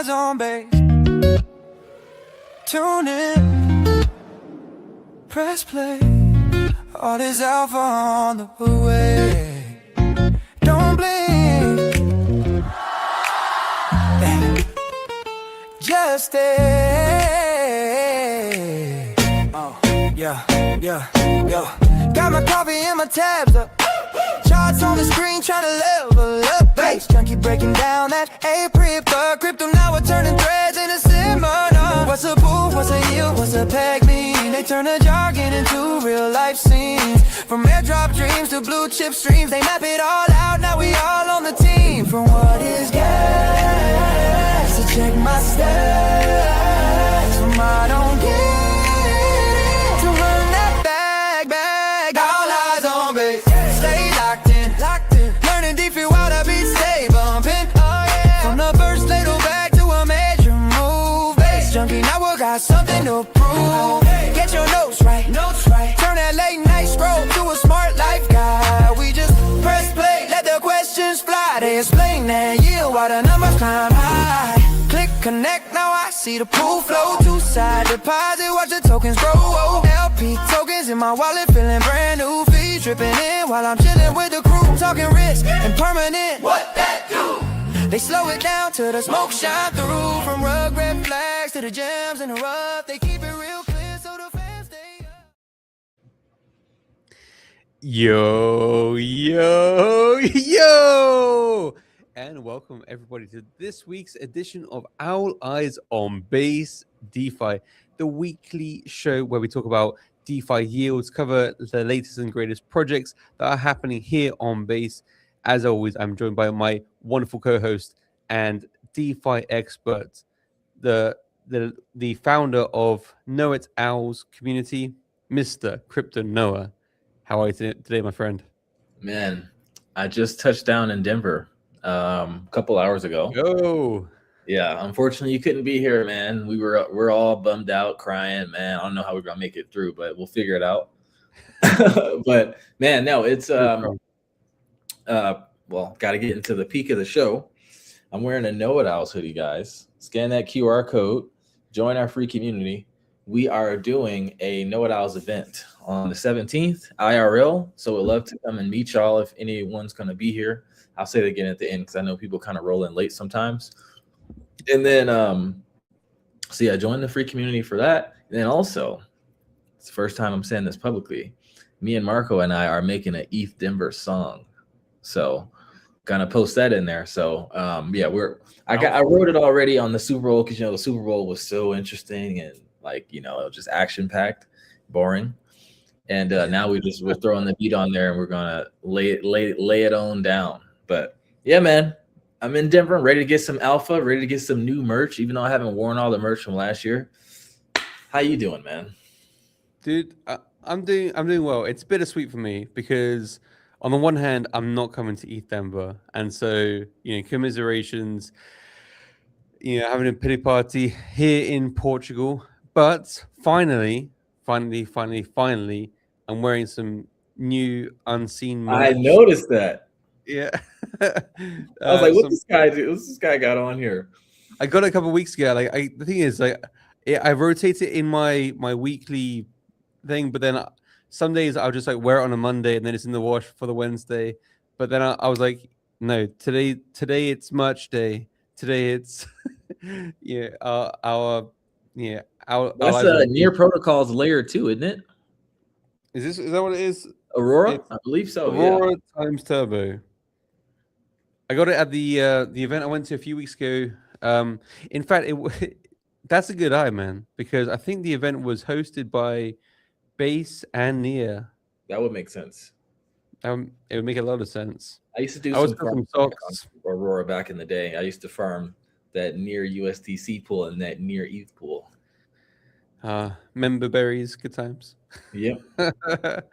eyes on base. Tune in, press play. All is alpha on the way. Don't blink, just stay. Oh, yeah. Got my coffee and my tabs up. Charts on the screen trying to level up. Base junkie breaking down that A-Prip. Crypto now we're turning threads into seminar. What's a booth, what's a yield, what's a peg mean? They turn the jargon into real life scenes. From airdrop dreams to blue chip streams, they map it all out, now we all on the team. From what is gas, so check my stats. From I don't get it, to run that bag. All eyes on base, stay locked in. Learning Defi while the beat stay bumping. Oh yeah, from the first little back to a major move. Base junkie, now we got something to prove. Get your notes right. Turn that late night scroll to a smart life guide. We just press play, let the questions fly. They explain that yield while the numbers climb high. Click connect, now I see the pool flow. Two-side deposit, watch the tokens grow. LP tokens in my wallet, feeling brand new. Fees dripping in while I'm chilling with the crew. Talking risk and permanent, what that do? They slow it down till the smoke shine through. From rug red flags to the gems in the rough, they keep it real clear so the fans stay up. Yo! And welcome everybody to this week's edition of Owl Eyes on Base DeFi, the weekly show where we talk about DeFi yields, cover the latest and greatest projects that are happening here on Base. As always, I'm joined by my wonderful co-host and DeFi expert, the founder of Know It Owls community, Mr. Crypto Noah. How are you today, my friend? Man, I just touched down in Denver a couple hours ago. Oh, yeah. Unfortunately, you couldn't be here, man. We're all bummed out, crying, man. I don't know how we're gonna make it through, but we'll figure it out. But man, no, it's well, got to get into the peak of the show. I'm wearing a Know It Owls hoodie, guys. Scan that QR code, join our free community. We are doing a Know It Owls event on the 17th, IRL. So we'd love to come and meet y'all if anyone's going to be here. I'll say that again at the end because I know people kind of roll in late sometimes. And then, so yeah, join the free community for that. And then also, it's the first time I'm saying this publicly. Me and Marco and I are making an ETH Denver song. So gonna post that in there. So yeah, I wrote it already on the Super Bowl because the Super Bowl was so interesting and it was just action packed, boring. And now we're throwing the beat on there and we're gonna lay it on down. But yeah, man, I'm in Denver, ready to get some alpha, ready to get some new merch, even though I haven't worn all the merch from last year. How you doing, man? Dude, I'm doing well. It's bittersweet for me because on the one hand, I'm not coming to ETH Denver, and so commiserations. Having a pity party here in Portugal, but finally, I'm wearing some new unseen merch. I noticed that. Yeah. I was like, what's this guy do? What's this guy got on here? I got it a couple of weeks ago. The thing is, I rotate it in my weekly thing, but then some days I'll just wear it on a Monday and then it's in the wash for the Wednesday. But then I was like, no, today it's merch day. Today it's our That's Near Protocol's layer 2, isn't it? Is that what it is? Aurora? I believe so. Aurora times Turbo. I got it at the event I went to a few weeks ago. In fact, that's a good eye, man, because I think the event was hosted by Base and Near. That would make sense. It would make a lot of sense. I used to do some socks on Aurora back in the day. I used to farm that Near USDC pool and that Near ETH pool. Member berries, good times. Yep. But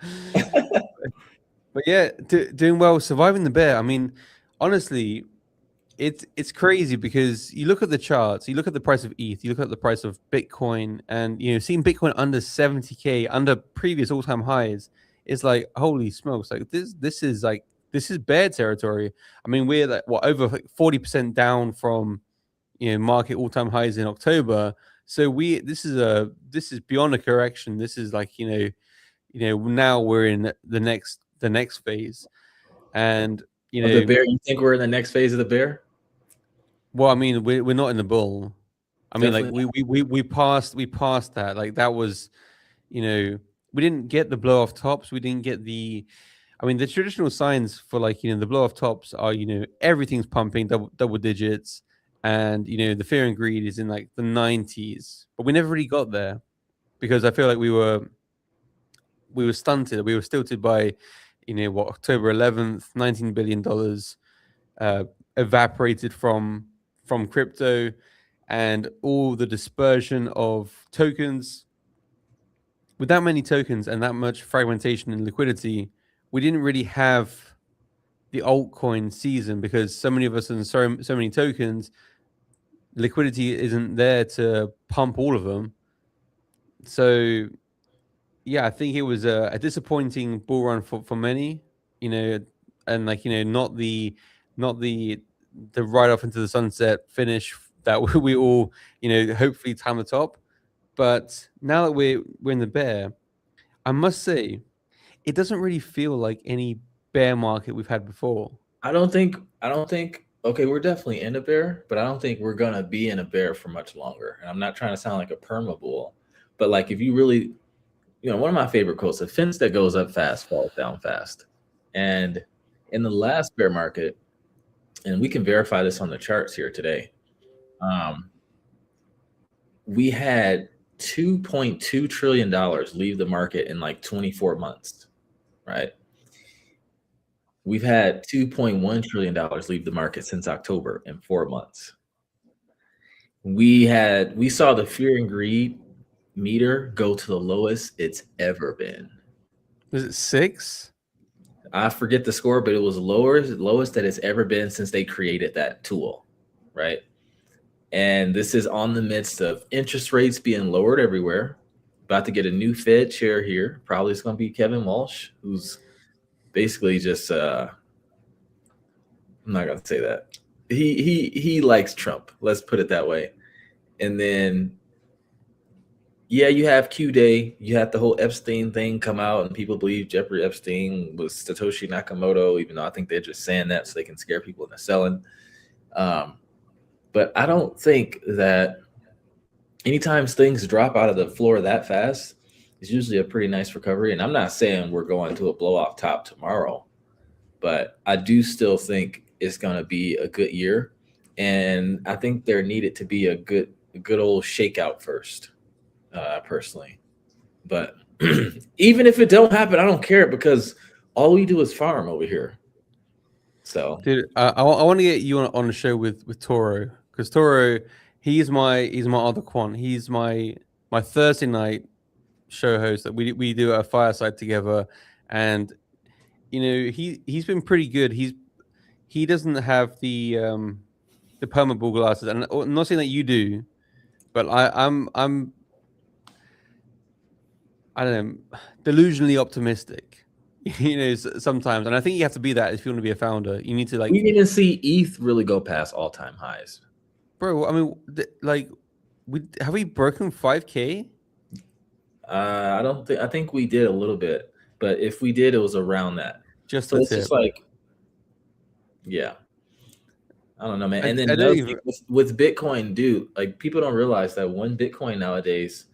yeah, doing well, surviving the bear. I mean, honestly, it's crazy because you look at the charts, you look at the price of ETH, you look at the price of Bitcoin, and seeing Bitcoin under 70K, under previous all-time highs, is like, holy smokes! Like this is bear territory. I mean, we're over 40% down from market all-time highs in October. So this is beyond a correction. This is like, now we're in the next phase. And Of the bear, you think we're in the next phase of the bear? well, I mean, we're not in the bull. I mean, like Definitely we passed that. Like that was, we didn't get the blow off tops. We didn't get the, I mean, the traditional signs for like, the blow off tops are, everything's pumping double digits, and the fear and greed is in like the 90s, but we never really got there because I feel like we were stunted. We were stilted by, October 11th, $19 billion evaporated from crypto, and all the dispersion of tokens. With that many tokens and that much fragmentation and liquidity, we didn't really have the altcoin season because so many of us and so many tokens, liquidity isn't there to pump all of them. So yeah, I think it was a disappointing bull run for many, and like, not the right off into the sunset finish that we all, hopefully time the top. But now that we're in the bear, I must say, it doesn't really feel like any bear market we've had before. I don't think okay, we're definitely in a bear, but I don't think we're gonna be in a bear for much longer. And I'm not trying to sound like a perma bull, but like if you really, one of my favorite quotes, a fence that goes up fast falls down fast. And in the last bear market, and we can verify this on the charts here today, we had $2.2 trillion leave the market in like 24 months, right? We've had $2.1 trillion leave the market since October in 4 months. We saw the fear and greed meter go to the lowest it's ever been. Was it 6? I forget the score, but it was lowest that it's ever been since they created that tool, right? And this is on the midst of interest rates being lowered everywhere. About to get a new Fed chair here. Probably it's going to be Kevin Walsh, who's basically just I'm not going to say that. He likes Trump. Let's put it that way. And then yeah, you have Q Day. You had the whole Epstein thing come out, and people believe Jeffrey Epstein was Satoshi Nakamoto, even though I think they're just saying that so they can scare people into selling. But I don't think that anytime things drop out of the floor that fast, it's usually a pretty nice recovery. And I'm not saying we're going to a blow off top tomorrow, but I do still think it's going to be a good year. And I think there needed to be a good old shakeout first. Personally, but even if it don't happen, I don't care because all we do is farm over here. So, dude, I want to get you on the show with Toro, because Toro, he's my other quant. He's my Thursday night show host that we do a fireside together, and he's been pretty good. He doesn't have the perma bull glasses, and I'm not saying that you do, but I'm I don't know, delusionally optimistic, sometimes. And I think you have to be that if you want to be a founder. You need to we didn't see ETH really go past all-time highs. Bro, I mean, have we broken 5K? I think we did a little bit, but if we did, it was around that. Just so it's just like, yeah. I don't know, man. And then with Bitcoin, dude, like people don't realize that one Bitcoin nowadays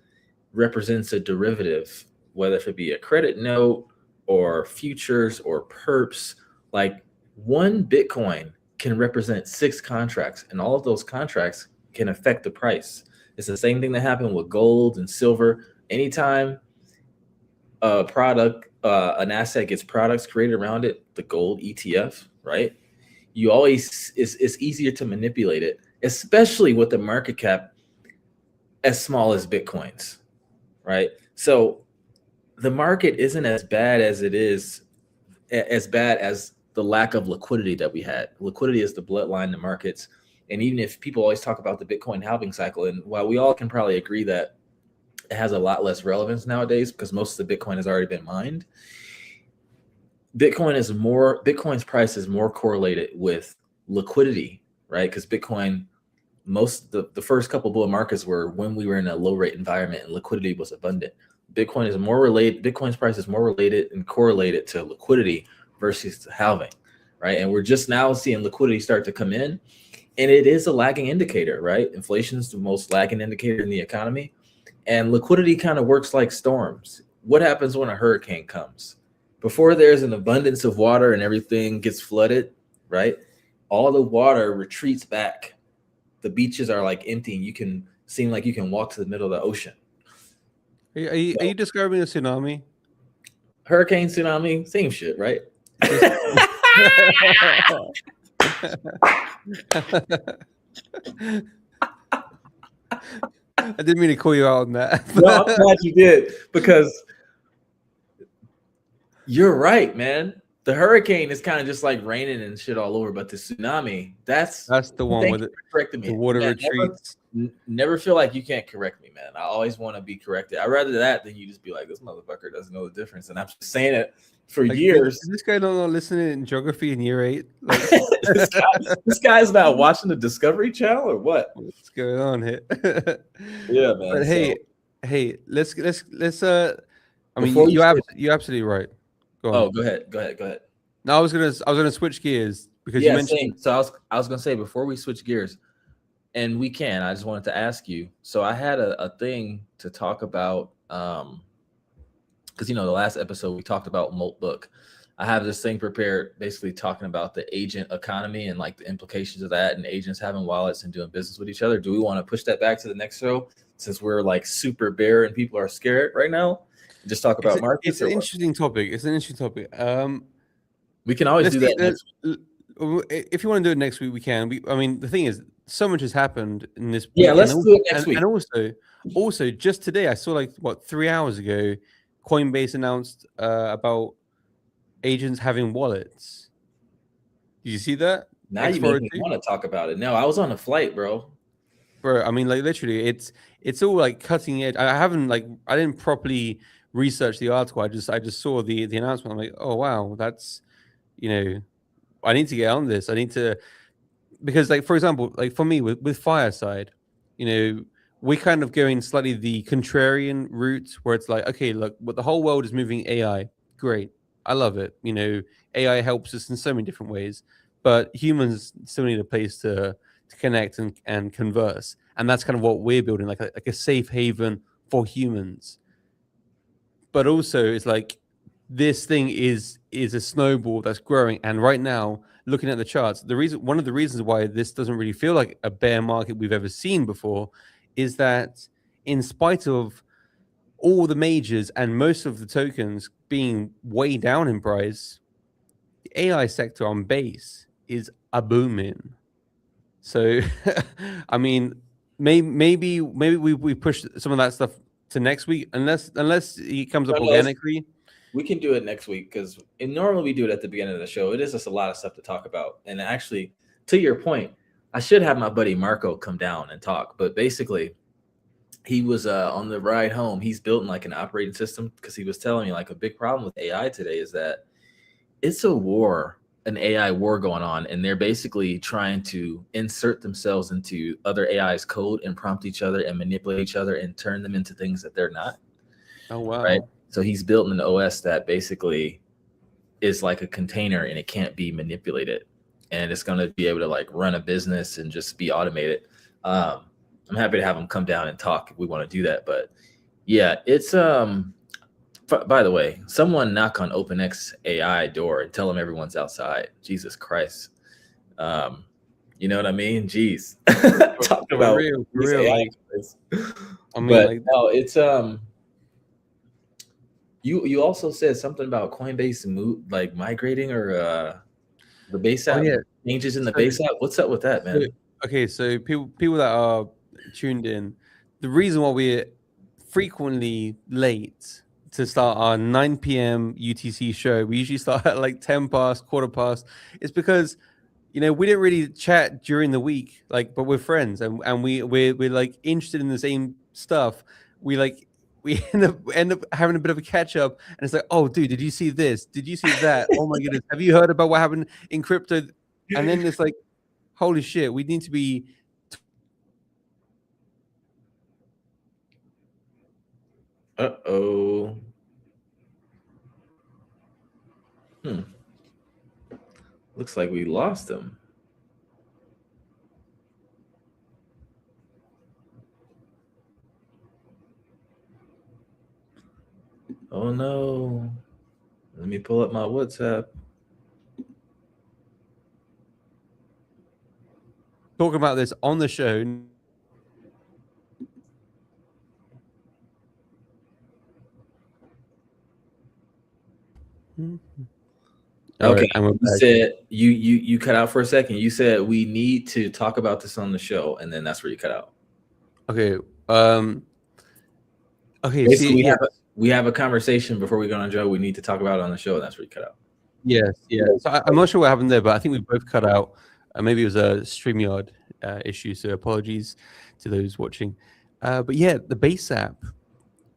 represents a derivative, whether it be a credit note or futures or perps. Like one Bitcoin can represent 6 contracts, and all of those contracts can affect the price. It's the same thing that happened with gold and silver. Anytime a product, an asset gets products created around it, the gold ETF, right? You always, it's easier to manipulate it, especially with the market cap as small as Bitcoin's. Right. So the market isn't as bad as it is, as bad as the lack of liquidity that we had. Liquidity is the bloodline to markets. And even if people always talk about the Bitcoin halving cycle, and while we all can probably agree that it has a lot less relevance nowadays because most of the Bitcoin has already been mined, Bitcoin's price is more correlated with liquidity, right? Because Bitcoin the first couple bull markets were when we were in a low rate environment and liquidity was abundant. Bitcoin's price is more related and correlated to liquidity versus to halving, right? And we're just now seeing liquidity start to come in, and it is a lagging indicator, right? Inflation is the most lagging indicator in the economy, and liquidity kind of works like storms. What happens when a hurricane comes? Before there's an abundance of water and everything gets flooded, right? All the water retreats back. The beaches are like empty, and you can seem like you can walk to the middle of the ocean. Are you describing a tsunami? Hurricane, tsunami, same shit, right? I didn't mean to call you out on that. No, I'm glad you did, because you're right, man. The hurricane is kind of just like raining and shit all over, but the tsunami, that's the one with correcting me. The water Man, retreats. Never feel like you can't correct me, man. I always want to be corrected. I'd rather that than you just be like, this motherfucker doesn't know the difference. And I'm just saying it for years. Is this guy not listening in geography in year 8? Like, this guy's not watching the Discovery Channel or what? What's going on here? Yeah, man. But hey, let's. I mean, Before you're absolutely right. Go on. Oh, go ahead. No, I was gonna switch gears because Yeah, you mentioned. same. So I was gonna say, before we switch gears, and we can, I just wanted to ask you. So I had a thing to talk about, because the last episode we talked about Molt Book. I have this thing prepared, basically talking about the agent economy and like the implications of that, and agents having wallets and doing business with each other. Do we want to push that back to the next show, since we're like super bear and people are scared right now? Just talk about markets. It's an interesting topic. We can always do that. If you want to do it next week, we can. I mean, the thing is, so much has happened in this. Yeah, let's do it next week. And also, just today, I saw 3 hours ago, Coinbase announced about agents having wallets. Did you see that? Now you make me want to talk about it. No, I was on a flight, bro. I mean, literally, it's all cutting edge. I didn't properly research the article. I just saw the announcement. I'm like, oh wow, that's I need to get on this. I need to, because for example, for me with Fireside, we're kind of going slightly the contrarian route, where it's like, okay, look, but the whole world is moving AI. Great, I love it. AI helps us in so many different ways, but humans still need a place to connect and converse, and that's kind of what we're building, like a safe haven for humans. But also, it's like this thing is a snowball that's growing, and right now, looking at the charts, one of the reasons why this doesn't really feel like a bear market we've ever seen before is that, in spite of all the majors and most of the tokens being way down in price, the AI sector on base is a booming. So, I mean, maybe we push some of that stuff to next week, unless it comes up organically. We can do it next week, because normally we do it at the beginning of the show. It is just a lot of stuff to talk about. And actually, to your point, I should have my buddy Marco come down and talk. But basically, he was on the ride home. He's building an operating system, because he was telling me a big problem with AI today is that it's an AI war going on, and they're basically trying to insert themselves into other AI's code and prompt each other and manipulate each other and turn them into things that they're not. Oh, wow. Right. So he's built an OS that basically is like a container, and it can't be manipulated, and it's going to be able to run a business and just be automated. I'm happy to have him come down and talk if we want to do that. But yeah, it's by the way, someone knock on OpenX AI door and tell them everyone's outside. Jesus Christ. You know what I mean? Jeez. Talk about real. AI. I mean, but no, it's You also said something about Coinbase migrating, or the base app changes in the base app. What's up with that, man? So people that are tuned in, the reason why we're frequently late to start our 9 p.m. UTC show, we usually start at 10 past, quarter past, is because we didn't really chat during the week, but we're friends, and we're interested in the same stuff. We end up having a bit of a catch up, and it's like, oh, dude, did you see this? Did you see that? Oh my goodness, have you heard about what happened in crypto? And then it's like, holy shit, we need to be Uh-oh. Looks like we lost him. Oh no. Let me pull up my WhatsApp. Talking about this on the show. Okay, And we're you back. said you cut out for a second. You said we need to talk about this on the show, and then that's where you cut out. Okay. Okay. Basically, See, we have a conversation before we go on Joe. We need to talk about it on the show. And that's where you cut out. yes. So I'm not sure what happened there, but I think we both cut out. Maybe it was a StreamYard issue. So apologies to those watching. But yeah, the base app.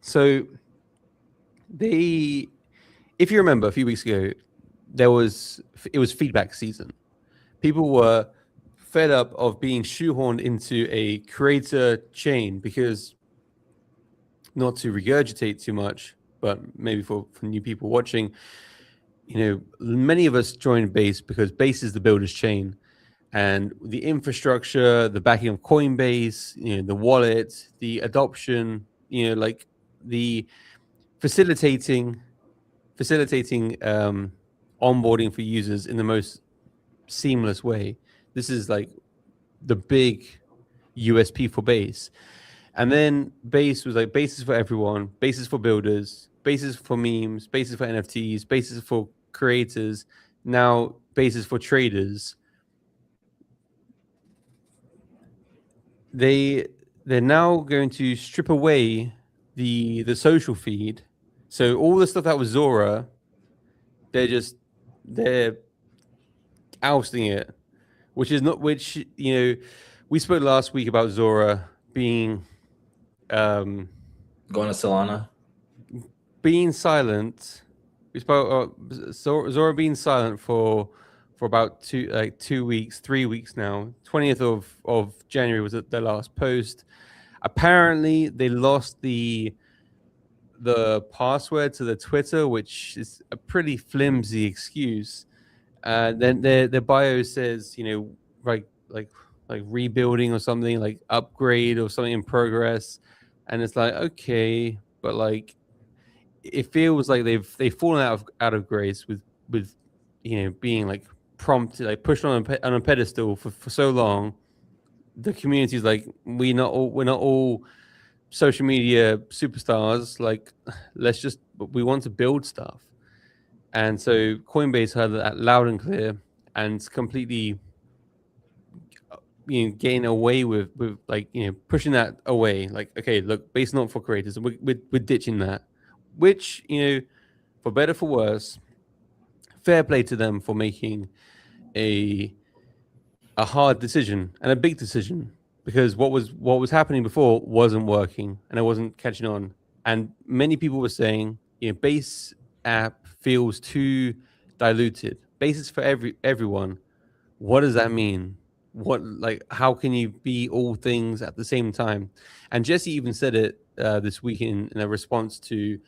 So if you remember a few weeks ago, it was feedback season. People were fed up of being shoehorned into a creator chain because, not to regurgitate too much, but maybe for new people watching, many of us joined Base because Base is the builder's chain, and the infrastructure, the backing of Coinbase, the wallet, the adoption, like the facilitating onboarding for users in the most seamless way. This is like the big USP for Base. And then Base was like Base is for everyone, Base is for builders, Base is for memes, Base is for NFTs, Base is for creators. Now Base is for traders. They're now going to strip away the social feed. So all the stuff that was Zora, they're ousting it, which we spoke last week about Zora being Going to Solana. being silent. We spoke Zora being silent for about 2 weeks, 3 weeks now. 20th of January was their last post. Apparently they lost the password to the Twitter, which is a pretty flimsy excuse. Then their bio says, like rebuilding or something, like upgrade or something in progress, and it's like, okay, but like it feels like they've fallen out of grace with being like prompted, like pushed on a pedestal for so long. The community's like, we're not all social media superstars. Like, we want to build stuff. And so Coinbase heard that loud and clear and completely getting away with like pushing that away. Like, okay, look, Base not for creators, we're ditching that, which for better for worse, fair play to them for making a hard decision and a big decision, because what was happening before wasn't working and it wasn't catching on. And many people were saying, Base app feels too diluted. Base is for everyone. What does that mean? How can you be all things at the same time? And Jesse even said it this week in a response to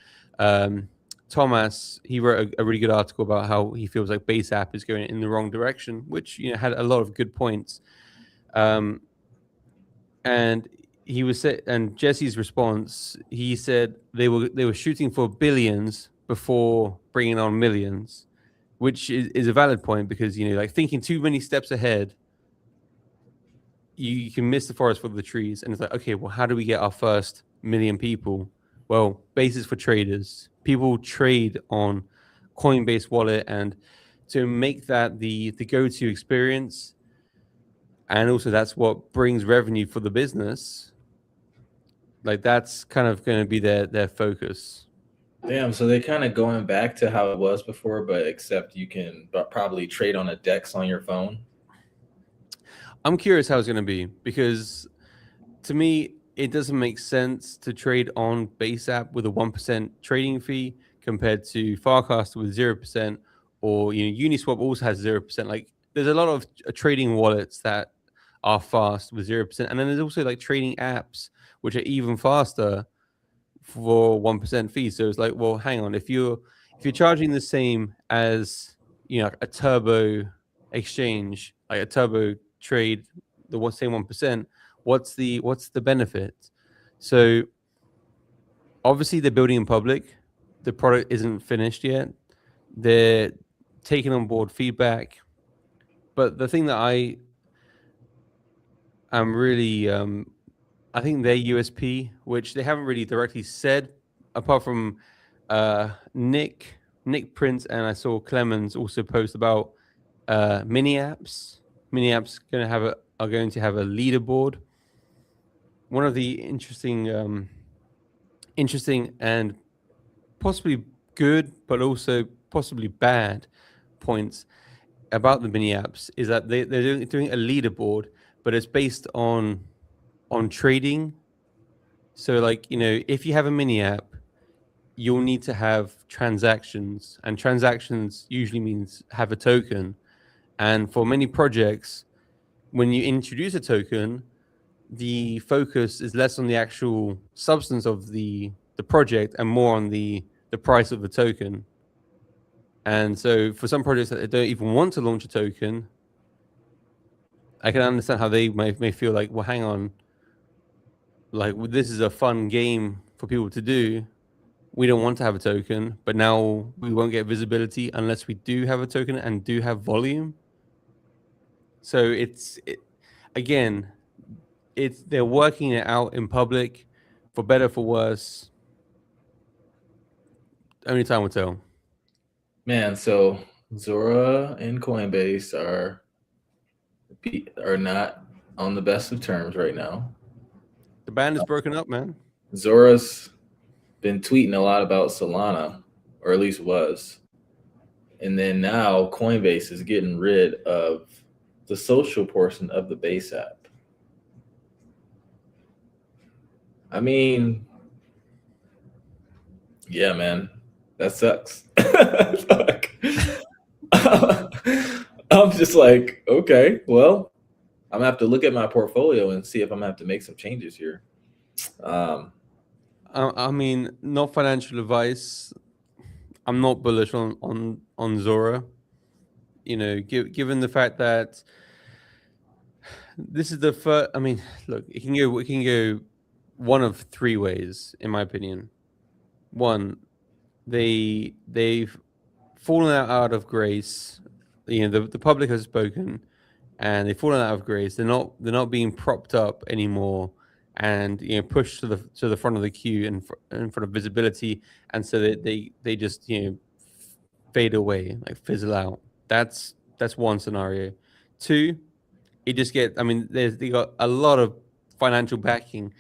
Thomas. He wrote a really good article about how he feels like Base app is going in the wrong direction, which had a lot of good points. And and Jesse's response, he said they were shooting for billions before bringing on millions, which is a valid point, because like thinking too many steps ahead, you can miss the forest for the trees. And it's like, okay, well, how do we get our first million people? Well, Base is for traders. People trade on Coinbase wallet, and to make that the go-to experience, and also that's what brings revenue for the business. Like, that's kind of going to be their focus. Damn, so they're kind of going back to how it was before, but except you can probably trade on a DEX on your phone. I'm curious how it's going to be, because to me, it doesn't make sense to trade on Base app with a 1% trading fee compared to Farcaster with 0%, or Uniswap also has 0%. Like, there's a lot of trading wallets that are fast with 0%, and then there's also like trading apps which are even faster for 1% fee. So it's like, well, hang on, if you're charging the same as, you know, a turbo exchange, like a turbo trade, the same 1%, what's the benefit? So obviously they're building in public. The product isn't finished yet. They're taking on board feedback. But the thing that I am really, I think their USP, which they haven't really directly said, apart from Nick Prince, and I saw Clemens also post about mini apps. Mini apps are going to have a leaderboard. One of the interesting and possibly good, but also possibly bad points about the mini apps is that they're doing a leaderboard, but it's based on trading. So, like, you know, if you have a mini app, you'll need to have transactions, and transactions usually means have a token. And for many projects, when you introduce a token, the focus is less on the actual substance of the project and more on the price of the token. And so for some projects that don't even want to launch a token, I can understand how they may feel like, well, hang on, like, this is a fun game for people to do. We don't want to have a token, but now we won't get visibility unless we do have a token and do have volume. So again, they're working it out in public, for better, for worse. Only time will tell. Man, so Zora and Coinbase are not on the best of terms right now. The band is broken up, man. Zora's been tweeting a lot about Solana, or at least was. And then now Coinbase is getting rid of the social portion of the base app. I mean, yeah, man, that sucks. I'm just like, okay, well, I'm gonna have to look at my portfolio and see if I'm gonna have to make some changes here. I mean, not financial advice. I'm not bullish on Zora. You know, given the fact that this is the first. I mean, look, it can go one of three ways, in my opinion. One, they've fallen out of grace. You know, the public has spoken, and they've fallen out of grace. They're not being propped up anymore, and, you know, pushed to the front of the queue and in front of visibility, and so that they just, you know, fade away, like fizzle out. That's one scenario. Two, I mean, they got a lot of financial backing.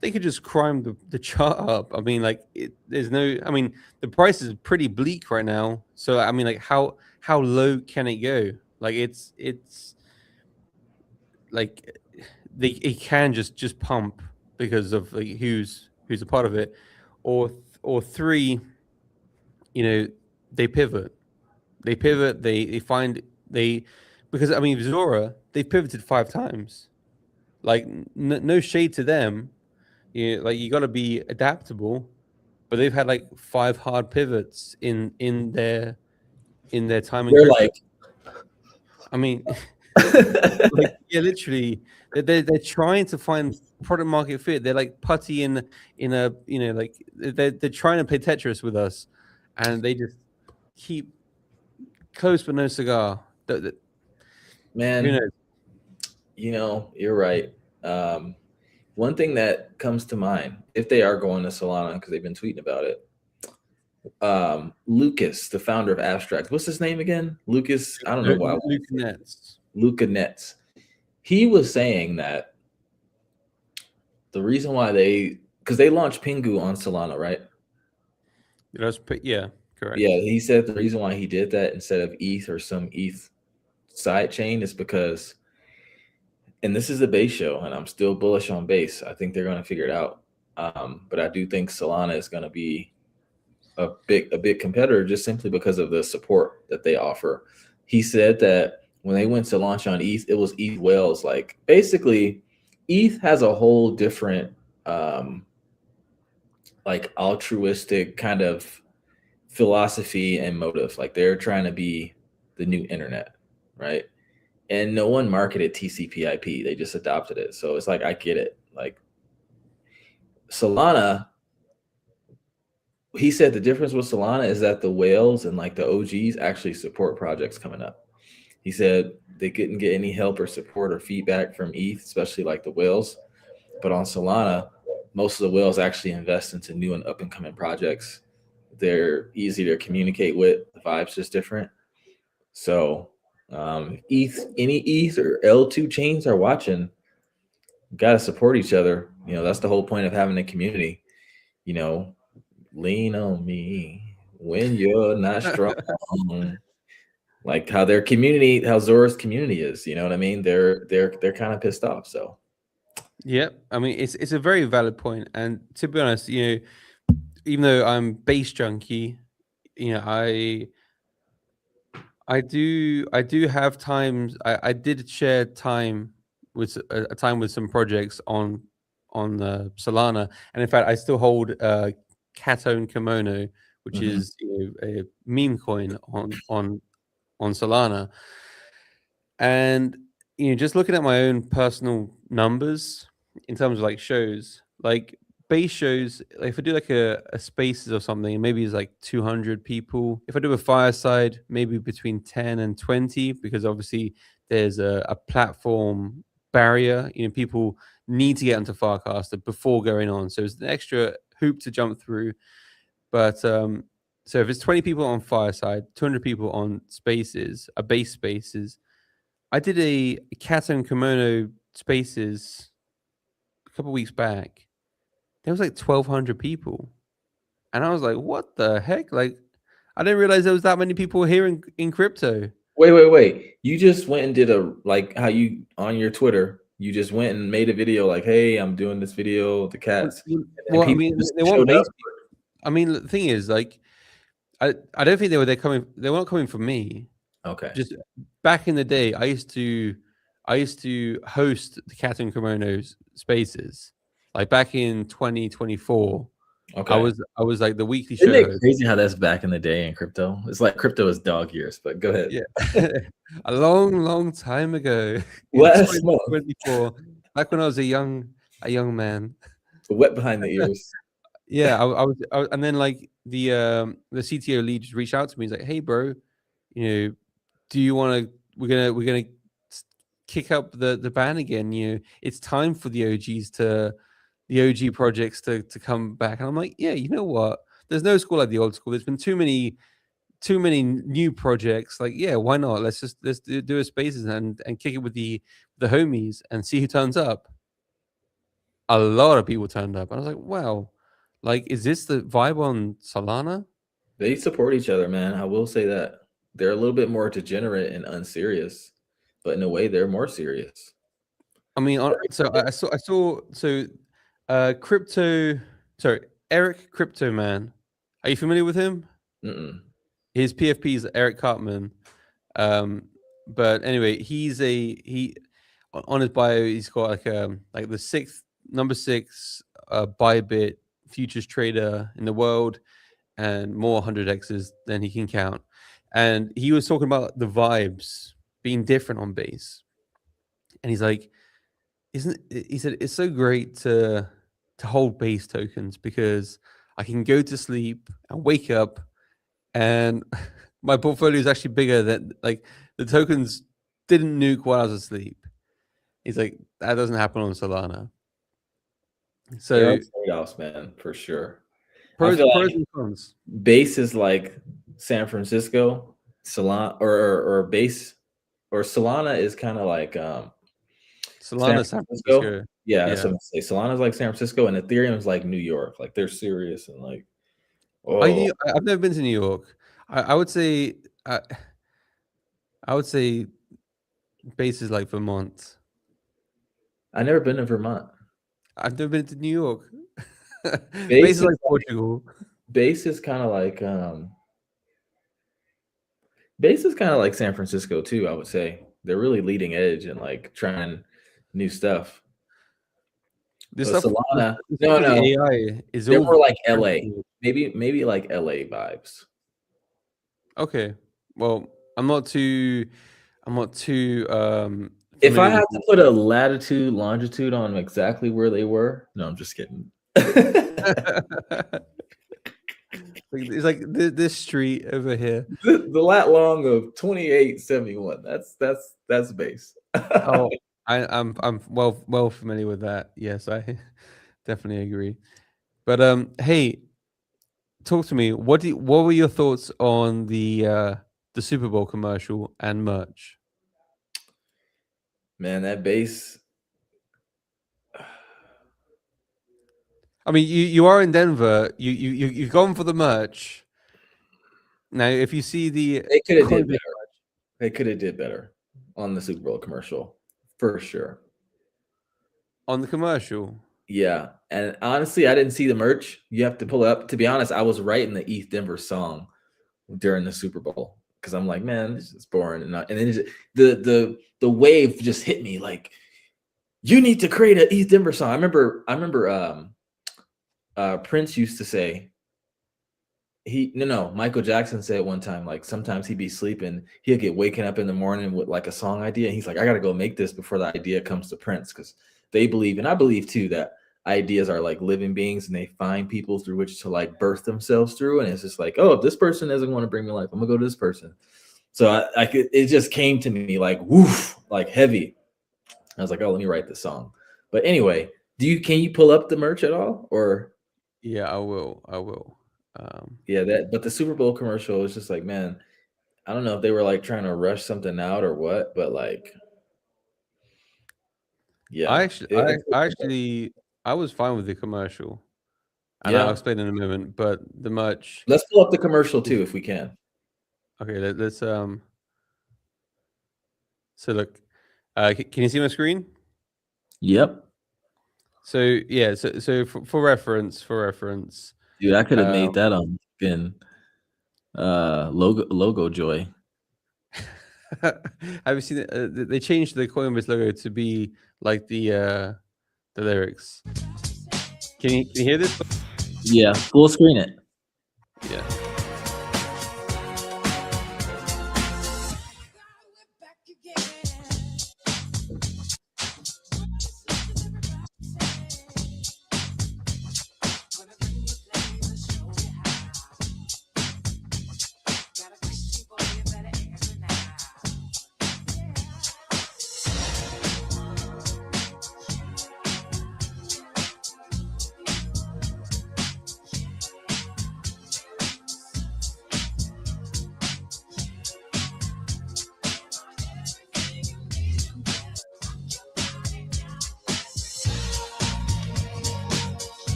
They could just crime the chart up. I mean, like, there's no. I mean, the price is pretty bleak right now. So I mean, like, how low can it go? Like, it's like it can just pump because of, like, who's a part of it, or three, you know, they pivot. They find because, I mean, Zora, they've pivoted 5 times. Like, no shade to them. Like, you got to be adaptable, but they've had like 5 hard pivots in their time. They're like, I mean, like, yeah, literally, they're trying to find product market fit. They're like putty in a, you know, like, they're trying to play Tetris with us, and they just keep close but no cigar. man, Who knows? you know, you're right. One thing that comes to mind, if they are going to Solana, because they've been tweeting about it, Lucas, the founder of Abstract, what's his name again? Lucas, I don't know why. Luca Nets. He was saying that the reason why because they launched Pingu on Solana, right? Yeah, correct. Yeah, he said the reason why he did that instead of ETH or some ETH side chain is because, and this is the base show, and I'm still bullish on base. I think they're going to figure it out. But I do think Solana is going to be a big competitor just simply because of the support that they offer. He said that when they went to launch on ETH, it was ETH whales. Like, basically, ETH has a whole different like altruistic kind of philosophy and motive. Like they're trying to be the new internet, right? And no one marketed TCP/IP. They just adopted it. So it's like I get it. Like Solana, he said the difference with Solana is that the whales and like the OGs actually support projects coming up. He said they couldn't get any help or support or feedback from ETH, especially like the whales. But on Solana, most of the whales actually invest into new and up and coming projects. They're easy to communicate with. The vibe's just different. So any ETH or L2 chains are watching, got to support each other. You know, that's the whole point of having a community. You know, lean on me when you're not strong. Like how their community, how Zora's community is. You know what I mean? They're kind of pissed off. So Yeah, I mean it's a very valid point, and to be honest, even though I'm base junkie, you know, I do have times I did share time with a time with some projects on Solana, and in fact I still hold Catone Kimono, which mhm. is a meme coin on Solana, and just looking at my own personal numbers in terms of like shows, like base shows, like if I do like a spaces or something, maybe it's like 200 people. If I do a fireside, maybe between 10 and 20, because obviously there's a platform barrier. People need to get onto Farcaster before going on, so it's an extra hoop to jump through. But so if it's 20 people on fireside, 200 people on spaces, a base spaces, I did a cat and kimono spaces a couple weeks back. There was like 1,200 people, and I was like, "What the heck?" Like, I didn't realize there was that many people here in crypto. Wait. You just went and did a like how you on your Twitter, you just went and made a video like, hey, I'm doing this video with the cats. And Well, I people mean, just they want showed base. up. I mean, the thing is, like, I don't think they're coming. They weren't coming from me. Okay. Just back in the day, I used to host the cat and kimono spaces. Like back in 2024, I Okay. was I was like the weekly Isn't show it host. crazy how that's back in the day in crypto? It's like crypto is dog years, but go ahead. Yeah. A long, long time ago in Last month, 2024, back when I was a young man. wet behind the ears. Yeah, and then like the CTO lead just reached out to me. He's like, "Hey, bro, do you want to? We're gonna kick up the ban again. It's time for the OG projects to come back." And I'm like, "Yeah, you know what? There's no school like the old school. There's been too many new projects. Like, yeah, why not? Let's do a spaces and kick it with the homies and see who turns up." A lot of people turned up. I was like, wow, like, is this the vibe on Solana? They support each other, man. I will say that. They're a little bit more degenerate and unserious, but in a way, they're more serious. I mean, so crypto. Sorry, Eric Crypto Man. Are you familiar with him? Mm-mm. His PFP is Eric Cartman. But anyway, he on his bio, he's got like the number six Bybit futures trader in the world, and more 100x's than he can count. And he was talking about the vibes being different on base, and he's like, "Isn't?" He said, "It's so great to hold base tokens because I can go to sleep and wake up, and my portfolio is actually bigger than like the tokens didn't nuke while I was asleep." He's like, "That doesn't happen on Solana." There are So trade-offs, man, for sure. I pros feel pros like and cons. base is like San Francisco, Solana, or base or Solana is kind of like San Solana, San Francisco. Francisco. Yeah, that's Yeah. what I'm saying. Solana's like San Francisco, and Ethereum is like New York. Like they're serious and like, oh, I've never been to New York. I would say I would say base is like Vermont. I never been to Vermont. I've never been to New York. Base Base is is like Portugal. base is kind of like base is kind of like San Francisco too. I would say they're really leading edge and like trying new stuff. This But stuff, Solana, this stuff no, with the no, AI is they're all more like LA. Maybe like LA vibes. okay. Well, I'm not too If I familiar with had to put a latitude, longitude on exactly where they were, no, I'm just kidding. it's like this street over here. The lat long of 2871. That's base. Oh, I'm well familiar with that. Yes, I definitely agree. But hey, talk to me. What were your thoughts on the Super Bowl commercial and merch? Man, that base. I mean, you are in Denver. You've gone for the merch. Now, if you see the They could have did Coinbase better. They could have did better on the Super Bowl commercial, for sure. on the commercial, Yeah, and honestly, I didn't see the merch. You have to pull it up. To be honest, I was writing the East Denver song during the Super Bowl because I'm like, man, this is boring, and then the wave just hit me like, you need to create an East Denver song. I remember Prince used to say, Michael Jackson said one time, like sometimes he'd be sleeping, he'll get waking up in the morning with like a song idea, and he's like, I gotta go make this before the idea comes to Prince, because they believe, and I believe too, that ideas are like living beings and they find people through which to like birth themselves through, and it's just like, oh, if this person doesn't want to bring me life, I'm gonna go to this person. So it just came to me like woof, like heavy. I was like, oh, let me write the song. But anyway, can you pull up the merch at all, or yeah, I will. yeah, but the Super Bowl commercial was just like, man, I don't know if they were like trying to rush something out or what, but like, I yeah, actually, I was fine with the commercial, and I'll yeah. explain in a moment. But the merch, Let's pull up the commercial too if we can. okay. Let's So look, can you see my screen? Yep, So yeah, so for reference, dude, I could have made um, that on fucking logo joy. have you seen it? They changed the Coinbase logo to be like the lyrics. Can you hear this? Yeah, full screen it. Yeah.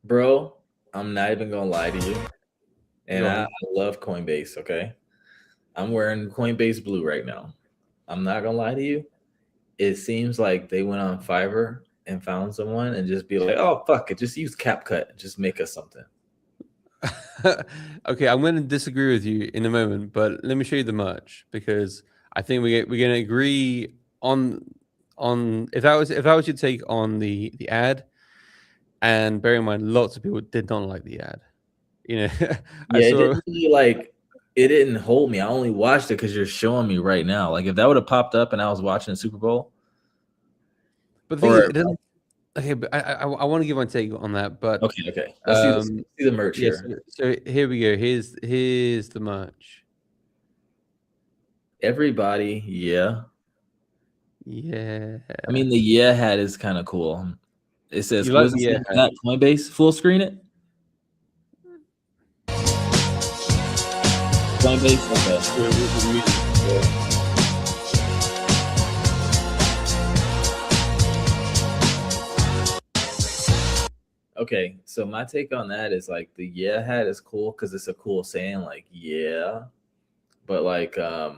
Bro, I'm not even gonna lie to you. And Go I on. love Coinbase, okay? I'm wearing Coinbase blue right now. I'm not gonna lie to you. It seems like they went on Fiverr and found someone and just be like, oh fuck it, just use CapCut, just make us something. Okay, I'm going to disagree with you in a moment, but let me show you the merch because I think we're going to agree on if that was your take on the ad, and bear in mind, lots of people did not like the ad. You know, I Yeah, it saw. didn't really like, it didn't hold me. I only watched it because you're showing me right now. Like if that would have popped up and I was watching the Super Bowl, But the thing is, or it doesn't. Okay, but I want to give my take on that, but okay. Let's see this. Let's see the merch yes. here. So here we go. Here's the merch. Everybody, yeah. Yeah, I mean, the yeah hat is kind of cool. It says, you what like does it the say on that Coinbase? Full screen it. Coinbase, okay. Okay, so my take on that is like the yeah hat is cool because it's a cool saying, like yeah. But like I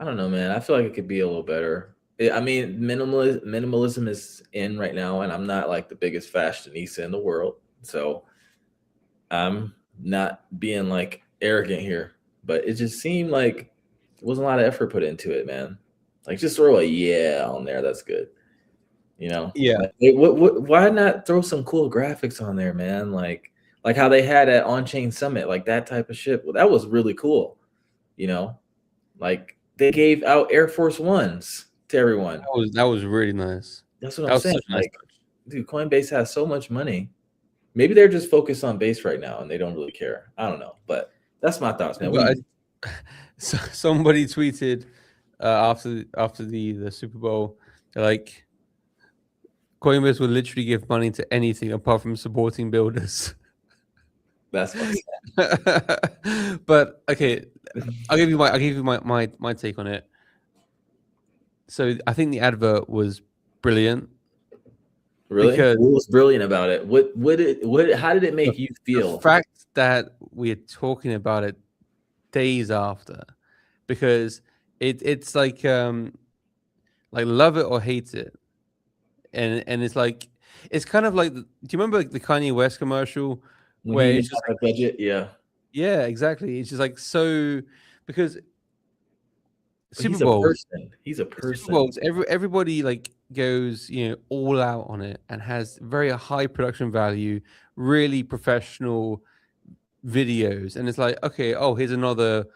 don't know, man. I feel like it could be a little better. I mean, minimalism is in right now, and I'm not like the biggest fashionista in the world, so I'm not being like arrogant here. But it just seemed like there wasn't a lot of effort put into it, man. Like just throw a yeah on there, that's good. You know, Yeah. like, why not throw some cool graphics on there, man? Like how they had at On Chain Summit, like that type of shit. Well, that was really cool. You know, like they gave out Air Force Ones to everyone. That was really nice. That's what That I'm was saying. such a nice Like, touch. dude, Coinbase has so much money. Maybe they're just focused on base right now and they don't really care. I don't know, but that's my thoughts, man. What do you But so somebody tweeted after the Super Bowl, they're like, Coinbase will literally give money to anything apart from supporting builders. That's funny. But okay, I'll give you my take on it. So I think the advert was brilliant. Really? Because What was brilliant about it? How did it make you the feel? fact that we're talking about it days after, because it's like love it or hate it, and it's like it's kind of like do you remember like the Kanye West commercial When where he it's didn't just have a budget, yeah. yeah, exactly, it's just like so because But Super Bowls He's a Super person. Bowls everybody like goes all out on it and has very high production value, really professional videos, and it's like okay, oh, here's another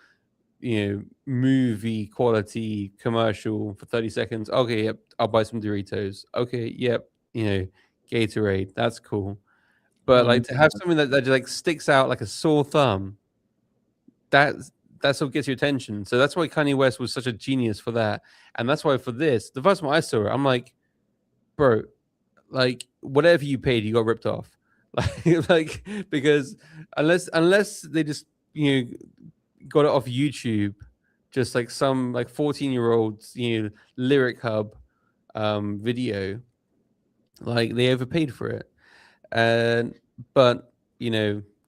movie quality commercial for 30 seconds. Okay, yep, I'll buy some Doritos. Okay, yep, Gatorade. That's cool. But like to have something that just like sticks out like a sore thumb, that's what gets your attention. So that's why Kanye West was such a genius for that. And that's why for this, the first time I saw it, I'm like, bro, like whatever you paid, you got ripped off. Like because unless they just got it off YouTube, just like some like 14-year-olds, lyric hub video, like they overpaid for it. And but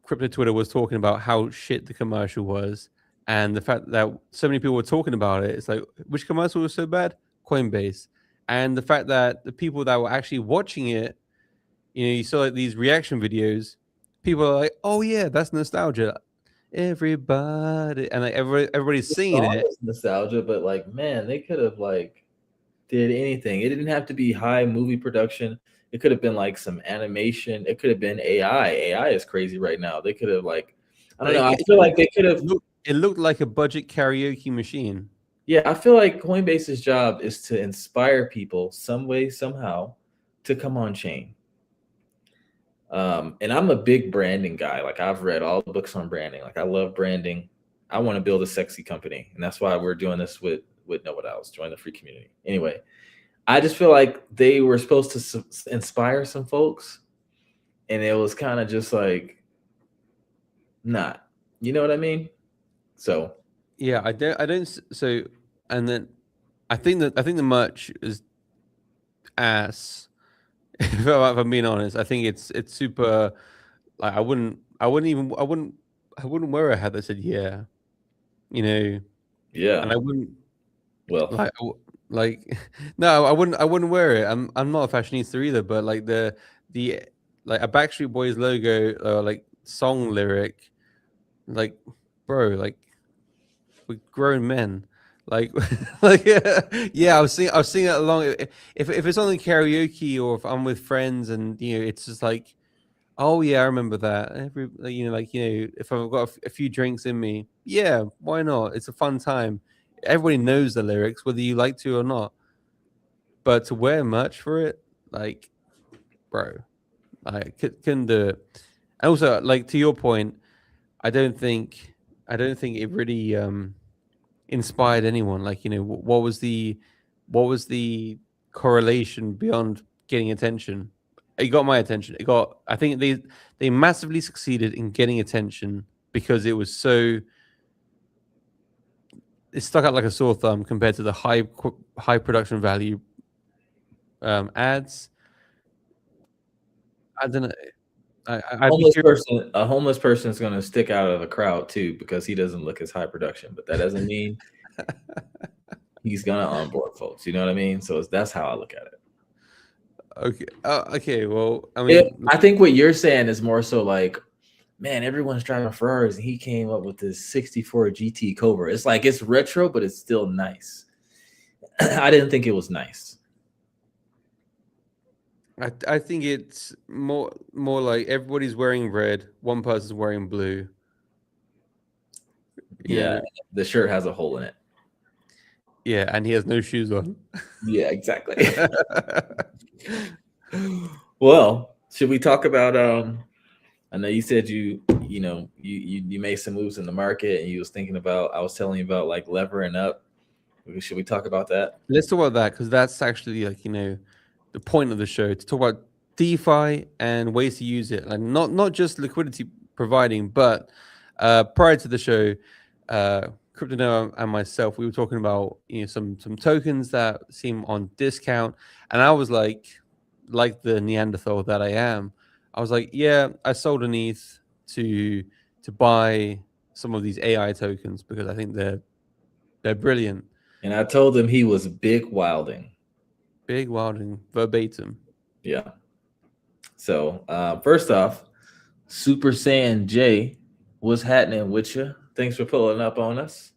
crypto Twitter was talking about how shit the commercial was, and the fact that so many people were talking about it. It's like which commercial was so bad? Coinbase. And the fact that the people that were actually watching it, you saw like these reaction videos, people are like, oh yeah, that's nostalgia. Everybody and like everybody's The singing song it. is nostalgia, but like, man, they could have like did anything. It didn't have to be high movie production. It could have been like some animation. It could have been AI. AI is crazy right now. They could have like, I don't know. I feel like they could have. It looked like a budget karaoke machine. Yeah, I feel like Coinbase's job is to inspire people some way, somehow, to come on chain. And I'm a big branding guy. Like I've read all the books on branding. Like I love branding. I want to build a sexy company, and that's why we're doing this with Know What Else. Join the free community. Anyway, I just feel like they were supposed to inspire some folks, and it was kind of just like not. You know what I mean? So Yeah, I don't. So, and then I think the merch is ass. If I'm being honest, I think it's super. Like I wouldn't wear a hat that said yeah, yeah. and I wouldn't Well, like like no, I wouldn't wear it. I'm not a fashionista either, but like the like a Backstreet Boys logo or like song lyric, like bro, like we're grown men. Like, like yeah, I was singing it along. If it's on the karaoke or if I'm with friends and it's just like, oh yeah, I remember that. If I've got a few drinks in me, yeah, why not? It's a fun time. Everybody knows the lyrics, whether you like to or not. But to wear merch for it, like, bro, I couldn't do it. And also, like to your point, I don't think it really inspired anyone. Like what was the correlation beyond getting attention? It got my attention. I think they massively succeeded in getting attention because it was so it stuck out like a sore thumb compared to the high production value ads. I don't know. I'd be curious. a homeless person is going to stick out of the crowd too because he doesn't look as high production. But that doesn't mean he's gonna onboard folks. You know what I mean? So that's how I look at it. Okay. Okay. Well, I mean, I think what you're saying is more so like, man, everyone's driving Ferraris, and he came up with this 64 GT Cobra. It's like it's retro, but it's still nice. I didn't think it was nice. I think it's more like everybody's wearing red, one person's wearing blue. You Yeah, know, the shirt has a hole in it. yeah, and he has no shoes on. Yeah, exactly. Well, should we talk about I know you said you made some moves in the market and you was thinking about I was telling you about like levering up. Should we talk about that? Let's talk about that because that's actually like the point of the show to talk about DeFi and ways to use it, like not just liquidity providing, but prior to the show, Crypto Noah and myself, we were talking about some tokens that seem on discount, and I was like the Neanderthal that I am, I was like, yeah, I sold an ETH to buy some of these AI tokens because I think they're brilliant. And I told him he was big wilding. Big wilding verbatim. Yeah. So first off, Super Saiyan J, what's happening with you? Thanks for pulling up on us.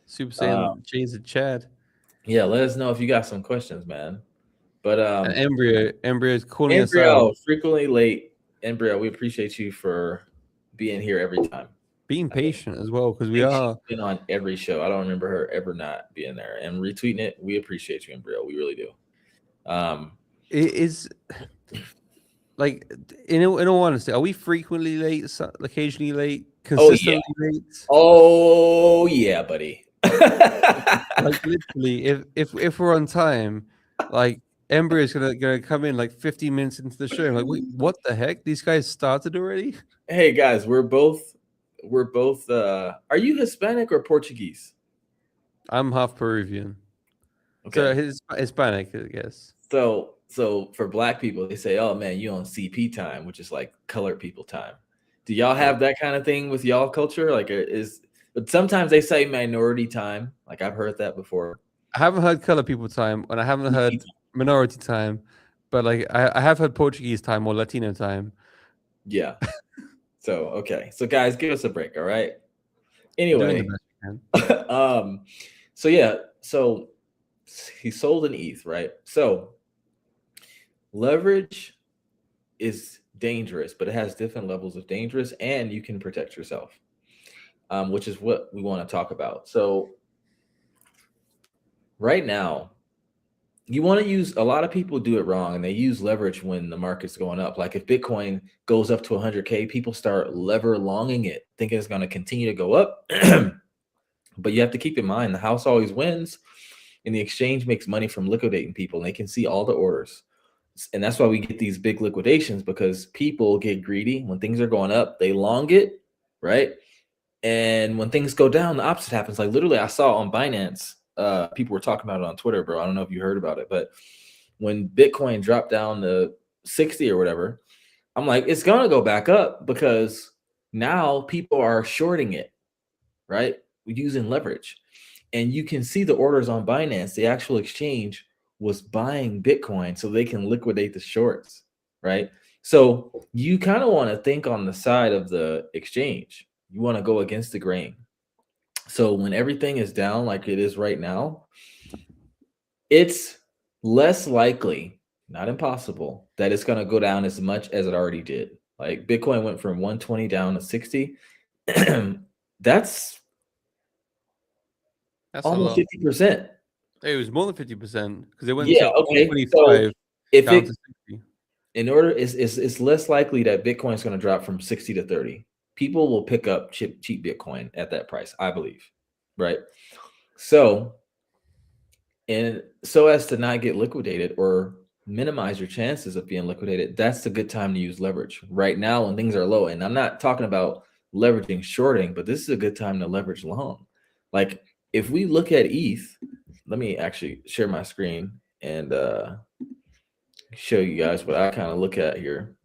Super Saiyan J's a Chad. Yeah, let us know if you got some questions, man. But And Embryo's calling us out. Embryo, frequently late. Embryo, we appreciate you for being here every time. Being patient as well, because we She's are been on every show. I don't remember her ever not being there and retweeting it. We appreciate you, Embryo. We really do. it is like in all honesty, are we frequently late, occasionally late, consistently late? Oh yeah, buddy. Like literally, if we're on time, like Embryo's gonna come in like 15 minutes into the show. I'm like, wait, what the heck? These guys started already? Hey guys, we're both are you Hispanic or Portuguese? I'm half Peruvian. Okay. So his Hispanic, I guess. So for black people, they say, "Oh man, you on CP time," which is like colored people time. Do y'all have that kind of thing with y'all culture? Like, but sometimes they say minority time. Like I've heard that before. I haven't heard color people time, and I haven't heard minority time, but like I have heard Portuguese time or Latino time. Yeah. So okay. So guys, give us a break, all right? We're doing the Anyway, best we can. so yeah, so he sold an ETH, right? So leverage is dangerous, but it has different levels of dangerous, and you can protect yourself, which is what we want to talk about. So right now, you want to use, a lot of people do it wrong and they use leverage when the market's going up. Like if Bitcoin goes up to 100K, people start lever longing it, thinking it's going to continue to go up. But you have to keep in mind the house always wins, and the exchange makes money from liquidating people, and they can see all the orders. And that's why we get these big liquidations, because people get greedy. When things are going up, they long it, right? And when things go down, the opposite happens. Like literally, I saw on Binance, people were talking about it on Twitter, bro. I don't know if you heard about it, but when Bitcoin dropped down to 60 or whatever, I'm like, it's gonna go back up because now people are shorting it, right? Using leverage. And you can see the orders on Binance. The actual exchange was buying Bitcoin so they can liquidate the shorts, right? So you kind of want to think on the side of the exchange. You want to go against the grain. So when everything is down like it is right now, it's less likely, not impossible, that it's going to go down as much as it already did. Like Bitcoin went from 120 down to 60. That's That's a almost lot. 50%. It was more than 50% because it went Yeah, to okay. 125 If down it to 60. in order it's less likely that Bitcoin is going to drop from 60 to 30. People will pick up cheap Bitcoin at that price, I believe. Right. So, and so as to not get liquidated or minimize your chances of being liquidated, that's a good time to use leverage right now when things are low. And I'm not talking about leveraging shorting, but this is a good time to leverage long. Like if we look at ETH, let me actually share my screen and show you guys what I kind of look at here.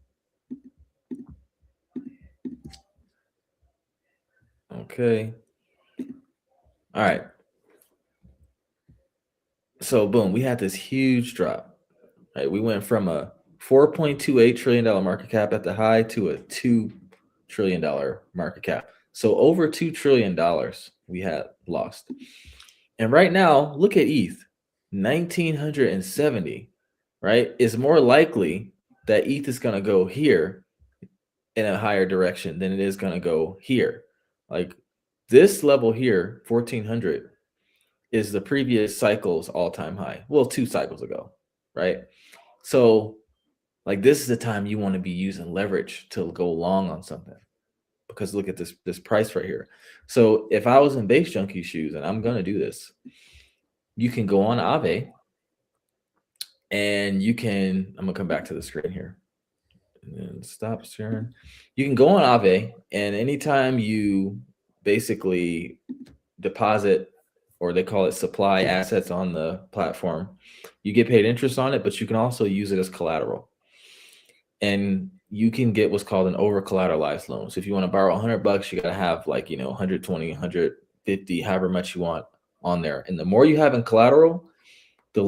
Okay. All right. So boom, we had this huge drop. Right? We went from a $4.28 trillion market cap at the high to a $2 trillion market cap. So over $2 trillion we had lost. And right now, look at ETH, 1970, right? It's more likely that ETH is going to go here in a higher direction than it is going to go here. Like this level here, 1400, is the previous cycle's all-time high. Well, 2 cycles ago, right? So like this is the time you want to be using leverage to go long on something, because look at this price right here. So if I was in Base Junkie shoes, and I'm going to do this, you can go on Aave and you can, I'm going to come back to the screen here and stop sharing. You can go on Aave, and anytime you basically deposit, or they call it supply assets on the platform, you get paid interest on it, but you can also use it as collateral. And you can get what's called an over collateralized loan. So if you want to borrow $100, you got to have like, 120, 150, however much you want on there. And the more you have in collateral, the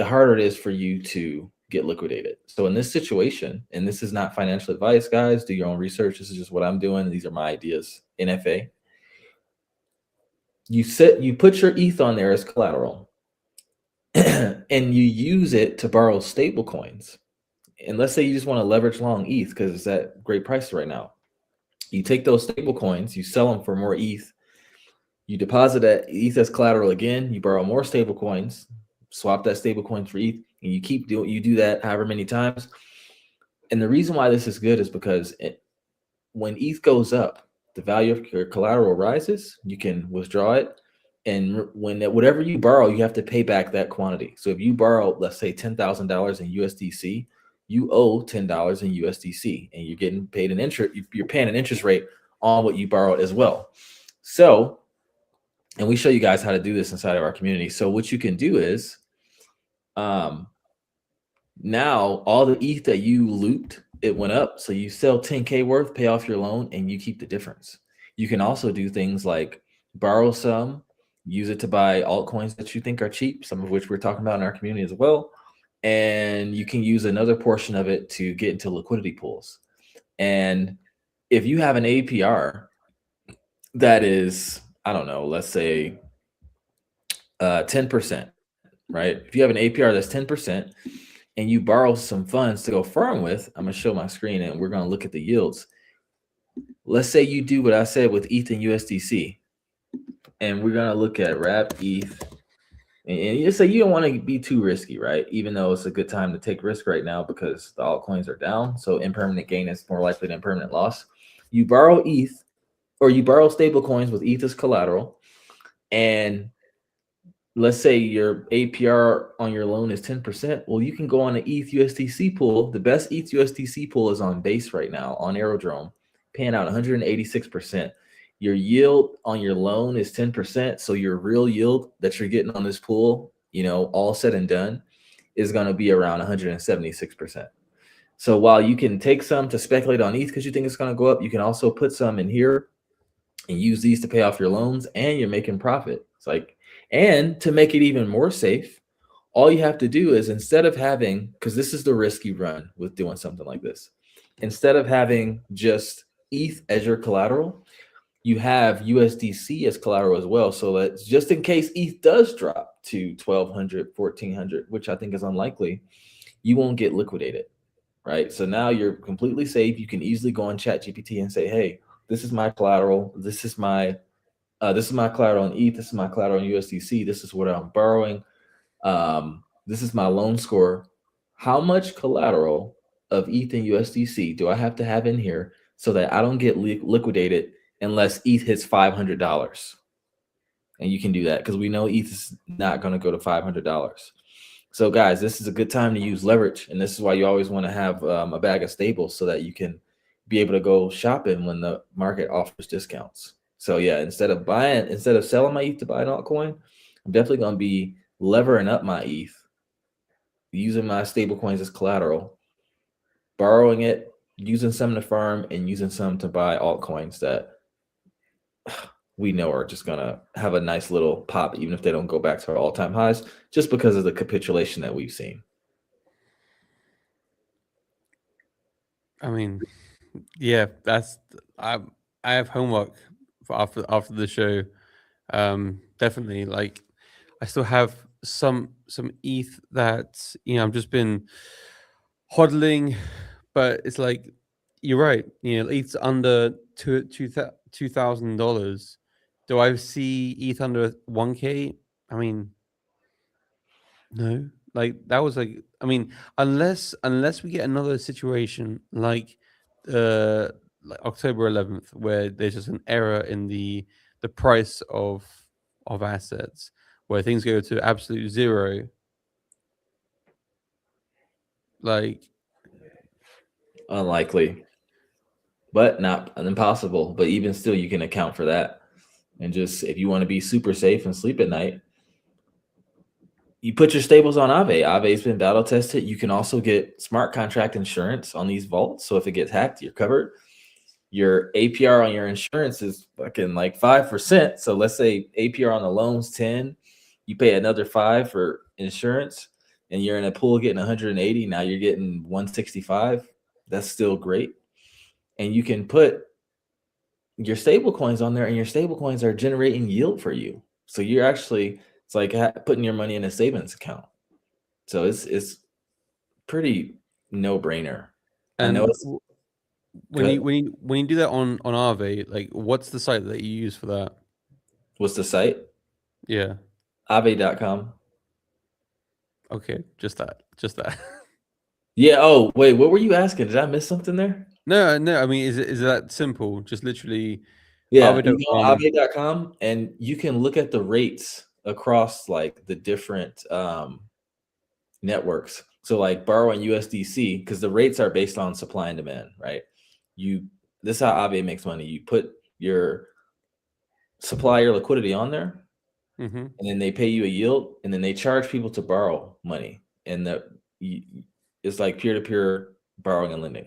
harder it is for you to get liquidated. So in this situation, and this is not financial advice, guys, do your own research. This is just what I'm doing. These are my ideas. NFA. You put your ETH on there as collateral and you use it to borrow stable coins. And let's say you just want to leverage long ETH because it's at great price right now. You take those stable coins, you sell them for more ETH, you deposit that ETH as collateral again, you borrow more stable coins, swap that stable coin for ETH, and you do that however many times. And the reason why this is good is because when ETH goes up, the value of your collateral rises, you can withdraw it. And whatever you borrow, you have to pay back that quantity. So if you borrow, let's say $10,000 in USDC, you owe $10 in USDC, and you're getting paid an interest. You're paying an interest rate on what you borrowed as well. So, and we show you guys how to do this inside of our community. So what you can do is, now all the ETH that you looped, it went up. So you sell 10K worth, pay off your loan, and you keep the difference. You can also do things like borrow some, use it to buy altcoins that you think are cheap, some of which we're talking about in our community as well. And you can use another portion of it to get into liquidity pools. And if you have an APR that is, I don't know, let's say 10%, right? If you have an APR that's 10% and you borrow some funds to go farm with, I'm going to show my screen and we're going to look at the yields. Let's say you do what I said with ETH and USDC, and we're going to look at wrap ETH. And you say you don't want to be too risky, right? Even though it's a good time to take risk right now because the altcoins are down. So impermanent gain is more likely than permanent loss. You borrow ETH, or you borrow stable coins with ETH as collateral. And let's say your APR on your loan is 10%. Well, you can go on an ETH USDC pool. The best ETH USDC pool is on Base right now on Aerodrome, paying out 186%. Your yield on your loan is 10%. So your real yield that you're getting on this pool, all said and done, is going to be around 176%. So while you can take some to speculate on ETH because you think it's going to go up, you can also put some in here and use these to pay off your loans, and you're making profit. It's like, and to make it even more safe, all you have to do is, instead of having, because this is the risk you run with doing something like this, instead of having just ETH as your collateral, you have USDC as collateral as well. So that just in case ETH does drop to 1,200, 1,400, which I think is unlikely, you won't get liquidated, right? So now you're completely safe. You can easily go on ChatGPT and say, hey, this is my collateral. This is my collateral on ETH. This is my collateral on USDC. This is what I'm borrowing. This is my loan score. How much collateral of ETH and USDC do I have to have in here so that I don't get liquidated unless ETH hits $500? And you can do that because we know ETH is not going to go to $500. So guys, this is a good time to use leverage. And this is why you always want to have a bag of stables so that you can be able to go shopping when the market offers discounts. So yeah, instead of selling my ETH to buy an altcoin, I'm definitely going to be levering up my ETH, using my stable coins as collateral, borrowing it, using some to farm, and using some to buy altcoins that we know are just gonna have a nice little pop, even if they don't go back to our all-time highs, just because of the capitulation that we've seen. I mean, yeah, I I have homework for after the show. Definitely, like I still have some ETH that I've just been hodling, but it's like you're right. ETH's under $2,000. Do I see ETH under 1K? I mean, no. Like that was I mean, unless we get another situation uh like October 11th where there's just an error in the price of assets where things go to absolute zero, like Unlikely, but not impossible. But even still, you can account for that. And just if you want to be super safe and sleep at night, you put your stables on Aave. Aave's been battle tested. You can also get smart contract insurance on these vaults. So if it gets hacked, you're covered. Your APR on your insurance is fucking like 5%. So let's say APR on the loan's 10, you pay another 5 for insurance, and you're in a pool getting 180. Now you're getting 165. That's still great. And you can put your stable coins on there, and your stable coins are generating yield for you. So you're actually, it's like putting your money in a savings account. So it's pretty no brainer. I know and it's when good. you do that on Aave, like what's the site that you use for that? What's the site? Yeah. Aave.com. Okay, just that. Yeah. Oh, wait. What were you asking? Did I miss something there? No. I mean, is it that simple? Just literally Yeah. You go on Aave.com. Aave.com and you can look at the rates across like the different networks. So like borrowing USDC, because the rates are based on supply and demand, right? This is how Aave makes money. You put your your liquidity on there, Mm-hmm. and then they pay you a yield, and then they charge people to borrow money, and it's like peer-to-peer borrowing and lending.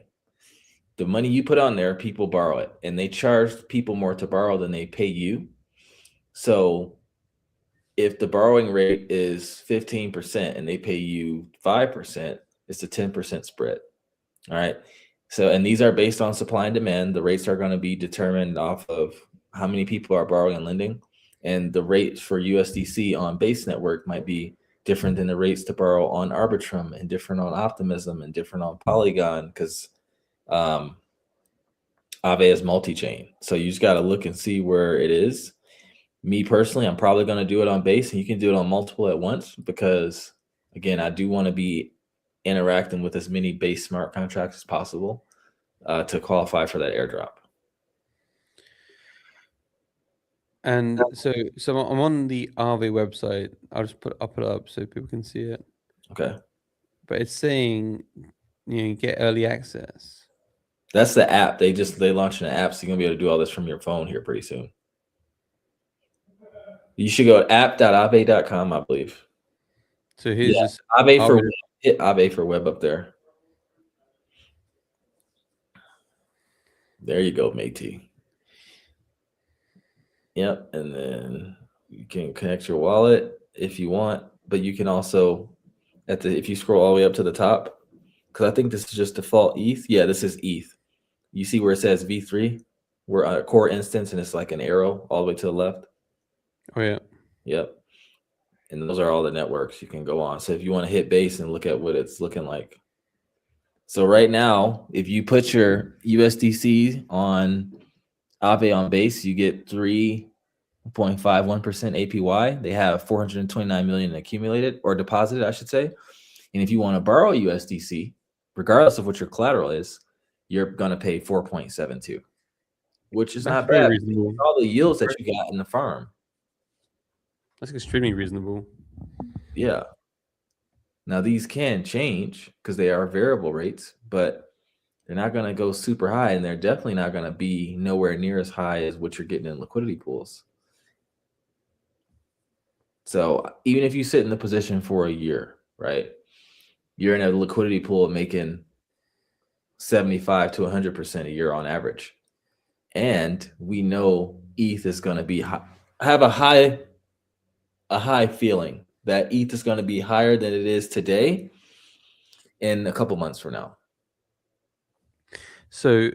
The money you put on there, people borrow it, and they charge people more to borrow than they pay you. So if the borrowing rate is 15% and they pay you 5%, it's a 10% spread. All right. So, and these are based on supply and demand. The rates are going to be determined off of how many people are borrowing and lending. And the rates for USDC on Base Network might be different than the rates to borrow on Arbitrum, and different on Optimism, and different on Polygon, because Aave is multi-chain. So you just got to look and see where it is. Me personally, I'm probably going to do it on Base, and you can do it on multiple at once, because again, I do want to be interacting with as many Base smart contracts as possible to qualify for that airdrop. And so I'm on the Aave website. I'll put it up so people can see it. Okay. But it's saying you get early access. That's the app. They launched an app, so you're gonna be able to do all this from your phone here pretty soon. You should go to app.aave.com, I believe. So here's this Aave for Aave. web. Hit Aave for web up there. There you go, matey. Yep, and then you can connect your wallet if you want, but you can also if you scroll all the way up to the top, because I think this is just default ETH. Yeah, this is ETH. You see where it says V3? We're a core instance, and it's like an arrow all the way to the left. Oh yeah. Yep. And those are all the networks you can go on. So if you want to hit Base and look at what it's looking like. So right now, if you put your USDC on Aave on Base, you get 3.51% APY. They have 429 million accumulated or deposited, I should say. And if you want to borrow USDC, regardless of what your collateral is, you're going to pay 4.72, which is That's not very bad. reasonable. All the yields that you got in the farm. That's extremely reasonable. Yeah. Now these can change because they are variable rates, but they're not going to go super high, and they're definitely not going to be nowhere near as high as what you're getting in liquidity pools. So even if you sit in the position for a year, right, you're in a liquidity pool making 75 to 100% a year on average. And we know ETH is going to be high. I have a high feeling that ETH is going to be higher than it is today in a couple months from now. So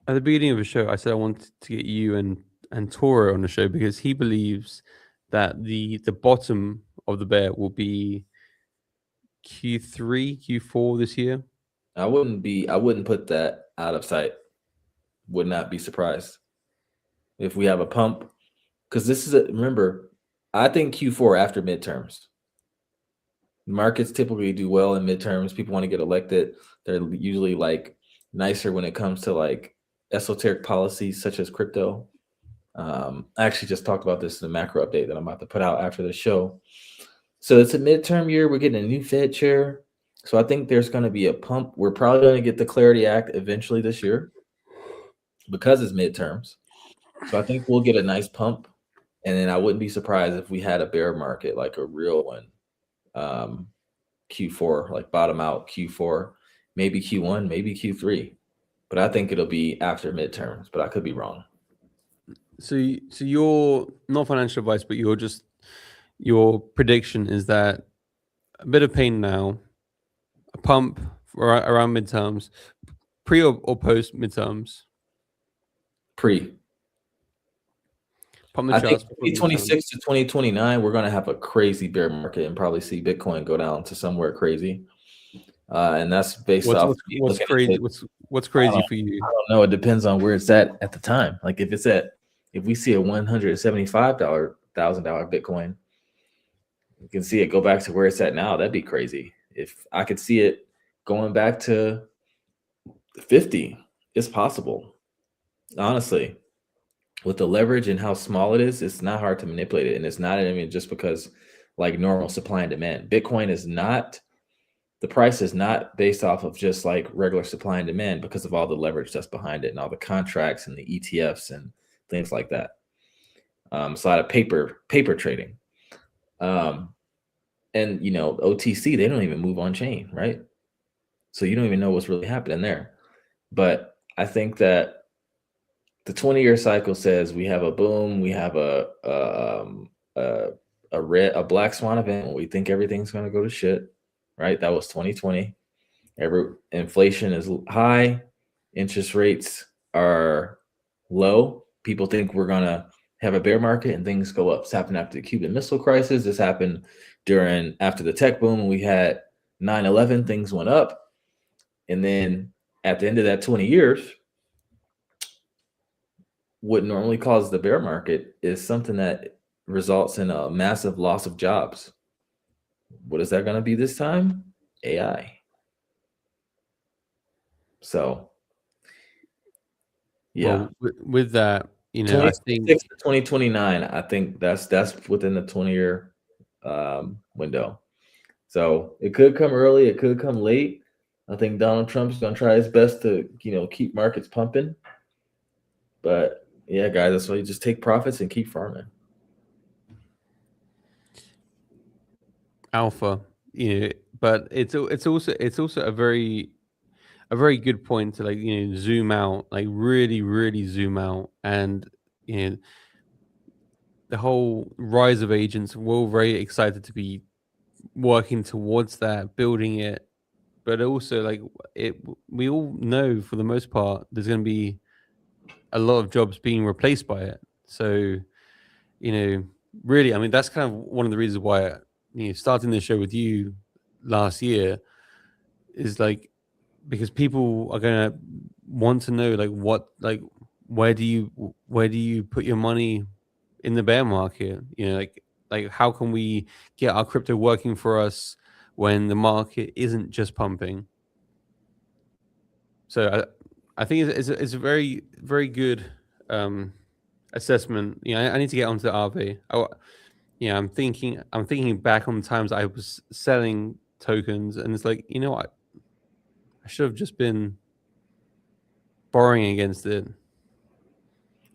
at the beginning of the show, I said I wanted to get you and Toro on the show because he believes that the bottom of the bear will be Q3, Q4 this year. I wouldn't put that out of sight. Would not be surprised if we have a pump, because remember, I think Q4 after midterms. Markets typically do well in midterms. People want to get elected. They're usually like nicer when it comes to like esoteric policies such as crypto. I actually just talked about this in the macro update that I'm about to put out after the show. So it's a midterm year. We're getting a new Fed chair. So I think there's going to be a pump. We're probably going to get the Clarity Act eventually this year because it's midterms. So I think we'll get a nice pump. And then I wouldn't be surprised if we had a bear market, like a real one. Q4, like bottom out Q4, maybe Q1, maybe Q3. But I think it'll be after midterms, but I could be wrong. So you're not financial advice, but your prediction is that a bit of pain now, a pump around midterms, pre or post midterms? Pre. Pump the I think charts. 2026 to 2029, we're going to have a crazy bear market and probably see Bitcoin go down to somewhere crazy. And that's based off. What's crazy? What's crazy for you? I don't know. It depends on where it's at the time. Like if we see a $175,000 Bitcoin, you can see it go back to where it's at now. That'd be crazy. If I could see it going back to 50, it's possible. Honestly, with the leverage and how small it is, it's not hard to manipulate it. And it's not, just because like normal supply and demand. Bitcoin is not, the price is not based off of just like regular supply and demand because of all the leverage that's behind it and all the contracts and the ETFs and things like that. It's a lot of paper trading. And OTC, they don't even move on chain, right? So you don't even know what's really happening there. But I think that the 20-year cycle says we have a boom, we have a black swan event when we think everything's going to go to shit, right? That was 2020. Inflation is high, interest rates are low. People think we're going to have a bear market and things go up. This happened after the Cuban Missile Crisis. This happened after the tech boom when we had 9/11, things went up. And then at the end of that 20 years, what normally causes the bear market is something that results in a massive loss of jobs. What is that going to be this time? AI. So, yeah. Well, with that, I think 2029. I think that's within the 20-year window. So it could come early, it could come late. I think Donald Trump's going to try his best to keep markets pumping. But yeah, guys, that's why you just take profits and keep farming. Alpha, but it's also a very good point to zoom out, like really zoom out, and the whole rise of agents. We're all very excited to be working towards that, building it, but also we all know for the most part there's going to be a lot of jobs being replaced by it. So really, that's kind of one of the reasons why starting this show with you last year is because people are going to want to know where do you put your money in the bear market? How can we get our crypto working for us when the market isn't just pumping? So I think it's a very, very good assessment. I need to get onto the RV. I'm thinking back on times I was selling tokens, and it's like, I should have just been borrowing against it.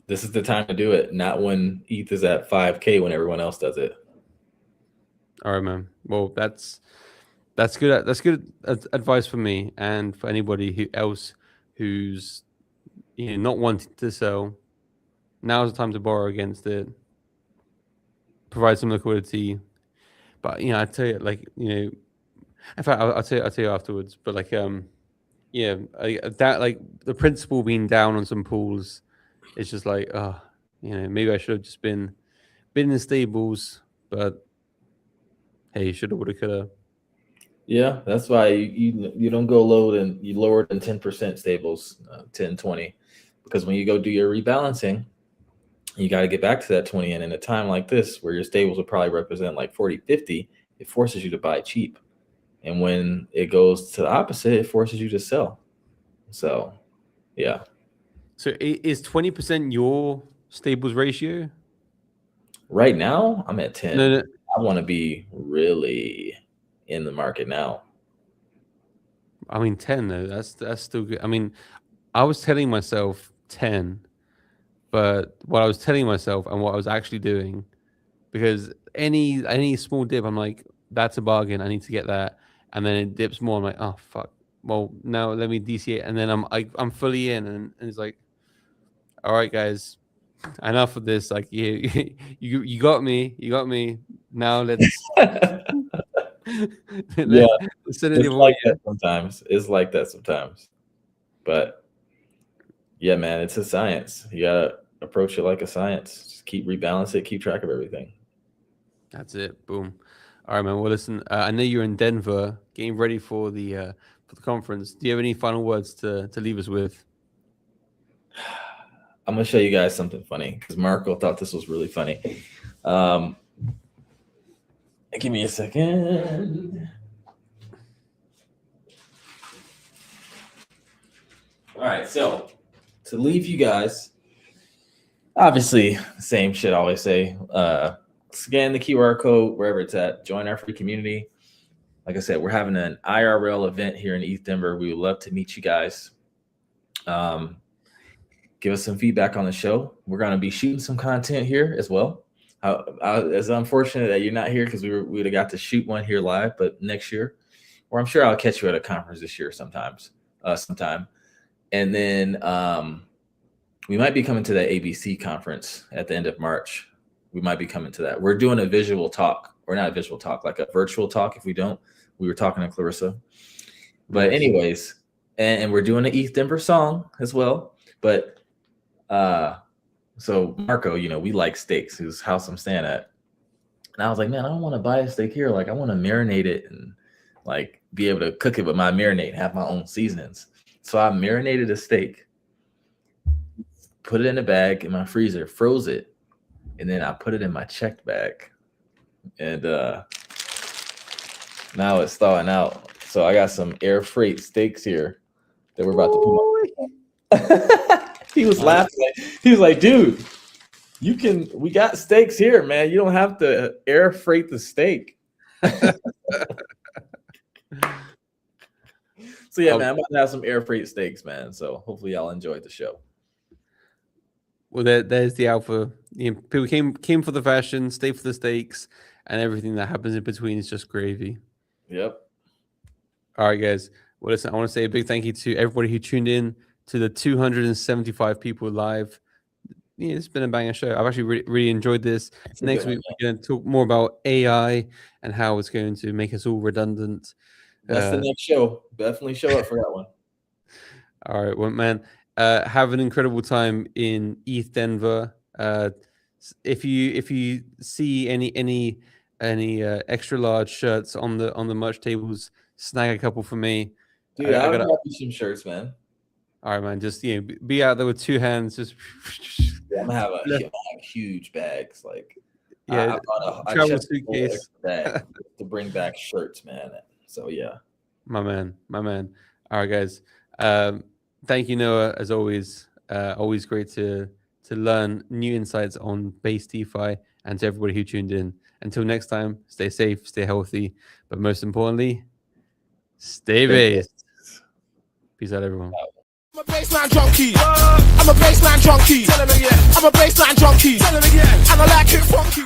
This is the time to do it, not when ETH is at 5K when everyone else does it. All right, man. Well, that's good. That's good advice for me and for anybody else who's not wanting to sell, now's the time to borrow against it, provide some liquidity. But I tell you, like in fact, I'll tell you afterwards. But like that like the principal being down on some pools, it's just like maybe I should have just been in the stables, but hey, shoulda, woulda, coulda. Yeah, that's why you don't go low and you lower than 10% stables, 10, 20, because when you go do your rebalancing, you got to get back to that 20. And in a time like this, where your stables will probably represent like 40, 50, it forces you to buy cheap. And when it goes to the opposite, it forces you to sell. So, yeah. So is 20% your stables ratio? Right now, I'm at 10. No. I want to be really in the market now. I mean, 10 though. That's still good. I mean, I was telling myself 10, but what I was telling myself and what I was actually doing, because any small dip, I'm like, that's a bargain. I need to get that, and then it dips more. I'm like, oh fuck. Well, now let me DC it, and then I'm fully in, and it's like, all right, guys, enough of this. Like, you got me. Now let's. Yeah, it's like that sometimes. It's like that sometimes. But yeah, man, it's a science. You gotta approach it like a science. Just keep rebalance it, keep track of everything. That's it. Boom. All right, man. Well, listen, I know you're in Denver getting ready for the conference. Do you have any final words to leave us with? I'm gonna show you guys something funny because Marco thought this was really funny. Give me a second. All right, so to leave you guys, obviously, same shit I always say. Scan the QR code wherever it's at. Join our free community. Like I said, we're having an IRL event here in East Denver. We would love to meet you guys. Give us some feedback on the show. We're going to be shooting some content here as well. It's unfortunate that you're not here because we would have got to shoot one here live, but next year, or I'm sure I'll catch you at a conference this year sometime. And then we might be coming to that ABC conference at the end of March. We might be coming to that. We're doing a visual talk, or not a visual talk, like a virtual talk. If we don't, we were talking to Clarissa. But anyways, and we're doing an East Denver song as well. But so Marco, we like steaks, whose house I'm staying at. And I was like, man, I don't want to buy a steak here. Like, I want to marinate it and like be able to cook it with my marinade, have my own seasonings. So I marinated a steak, put it in a bag in my freezer, froze it, and then I put it in my checked bag. And now it's thawing out. So I got some air freight steaks here that we're about to put. He was laughing. He was like, dude, we got steaks here, man. You don't have to air freight the steak. So yeah, man, I'm about to have some air freight steaks, man. So hopefully y'all enjoyed the show. Well, there's the alpha. People came for the fashion, stay for the steaks, and everything that happens in between is just gravy. Yep. All right, guys. Well, listen, I want to say a big thank you to everybody who tuned in, to the 275 people live. It's been a banger show. I've actually really enjoyed this. Next week, we're going to talk more about AI and how it's going to make us all redundant. That's the next show. Definitely show up for that one. All right, well, man, have an incredible time in East Denver. If you see any extra large shirts on the merch tables, snag a couple for me. Dude, I gotta have some shirts, man. All right, man. Just be out there with two hands. Just I'm gonna have huge bags. Like I bought a travel suitcase bag to bring back shirts, man. So yeah, my man. All right, guys. Thank you, Noah. As always, always great to learn new insights on base DeFi, and to everybody who tuned in. Until next time, stay safe, stay healthy, but most importantly, stay based. Peace out, everyone. I'm a baseline junkie. I'm a baseline junkie. Tell him again. I'm a baseline junkie. Tell him again. And I like it funky.